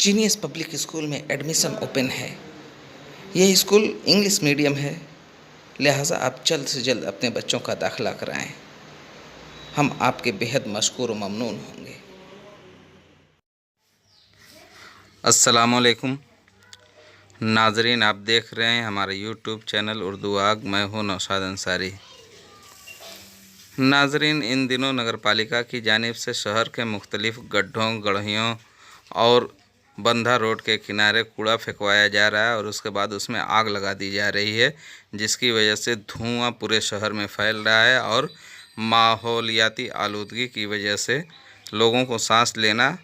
Genius public school में admission open है। यह स्कूल इंग्लिश मीडियम है, लिहाजा आप जल्द से जल्द अपने बच्चों का दाखिला कराएं। हम आपके बेहद मशकूर व ममनून होंगे। अस्सलामुअलैकुम नाजरीन, आप देख रहे हैं हमारा यूट्यूब चैनल उर्दू आग। मैं हूं नौशाद अंसारी। नाजरीन, इन दिनों नगर पालिका की जानिब से शहर के मुख्तलिफ गड्ढों, गढ़ियों और बंधा रोड के किनारे कूड़ा फेंकवाया जा रहा है और उसके बाद उसमें आग लगा दी जा रही है, जिसकी वजह से धुआं पूरे शहर में फैल रहा है और माहौलियाती आलूदगी की वजह से लोगों को सांस लेना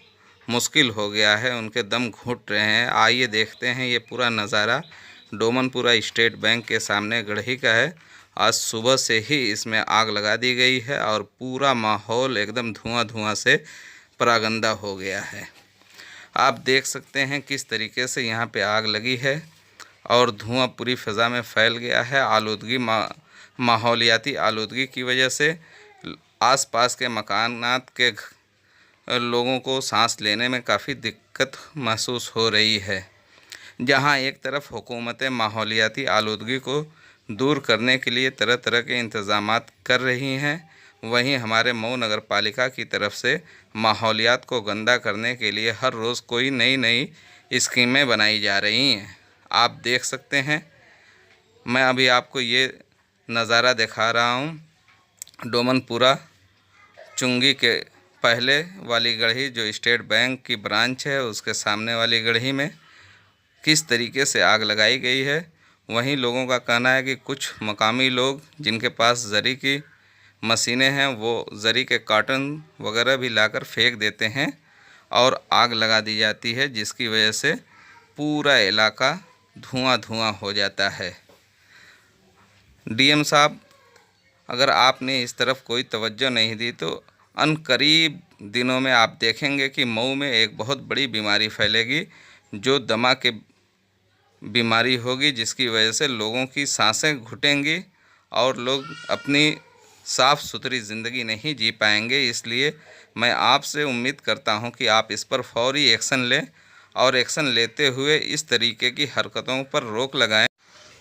मुश्किल हो गया है, उनके दम घुट रहे हैं। आइए देखते हैं ये पूरा नज़ारा डोमनपुरा स्टेट बैंक के सामने गढ़ी का है। आज सुबह से ही इसमें आग लगा दी गई है और पूरा माहौल एकदम धुआं से परागंदा हो गया है। आप देख सकते हैं किस तरीके से यहाँ पे आग लगी है और धुआं पूरी फ़िज़ा में फैल गया है। आलूदगी माहौलियाती आलूदगी की वजह से आसपास के मकानात के लोगों को सांस लेने में काफ़ी दिक्कत महसूस हो रही है। जहां एक तरफ हुकूमतें माहौलियाती आलूदगी को दूर करने के लिए तरह तरह के इंतज़ामात कर रही हैं, वहीं हमारे मऊ नगर पालिका की तरफ से माहौलियात को गंदा करने के लिए हर रोज़ कोई नई स्कीमें बनाई जा रही हैं। आप देख सकते हैं, मैं अभी आपको ये नज़ारा दिखा रहा हूँ डोमनपुरा चुंगी के पहले वाली गढ़ी जो स्टेट बैंक की ब्रांच है उसके सामने वाली गढ़ी में किस तरीके से आग लगाई गई है। वहीं लोगों का कहना है कि कुछ मकामी लोग जिनके पास ज़री की मशीनें हैं वो ज़री के कार्टन वगैरह भी लाकर फेंक देते हैं और आग लगा दी जाती है, जिसकी वजह से पूरा इलाका धुआं हो जाता है। डीएम साहब, अगर आपने इस तरफ कोई तवज्जो नहीं दी तो अनकरीब दिनों में आप देखेंगे कि मऊ में एक बहुत बड़ी बीमारी फैलेगी जो दमा की बीमारी होगी, जिसकी वजह से लोगों की सांसें घुटेंगी और लोग अपनी साफ़ सुथरी ज़िंदगी नहीं जी पाएंगे। इसलिए मैं आपसे उम्मीद करता हूं कि आप इस पर फौरी एक्शन लें और एक्शन लेते हुए इस तरीके की हरकतों पर रोक लगाएं।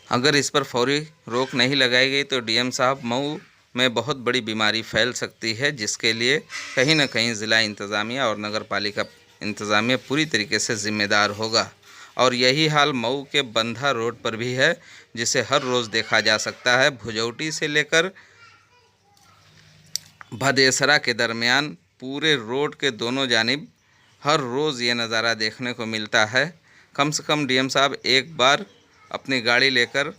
अगर इस पर फौरी रोक नहीं लगाई गई तो डीएम साहब मऊ में बहुत बड़ी बीमारी फैल सकती है, जिसके लिए कहीं ना कहीं ज़िला इंतज़ामिया और नगर पालिका इंतज़ामिया पूरी तरीके से ज़िम्मेदार होगा। और यही हाल मऊ के बंधा रोड पर भी है, जिसे हर रोज़ देखा जा सकता है। भुजौटी से लेकर भदेसरा के दरमियान पूरे रोड के दोनों जानिब हर रोज़ ये नज़ारा देखने को मिलता है। कम से कम डीएम साहब एक बार अपनी गाड़ी लेकर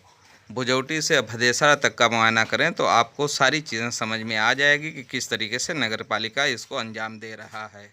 भुजौटी से भदेसरा तक का मुआयना करें तो आपको सारी चीज़ें समझ में आ जाएगी कि किस तरीके से नगर पालिका इसको अंजाम दे रहा है।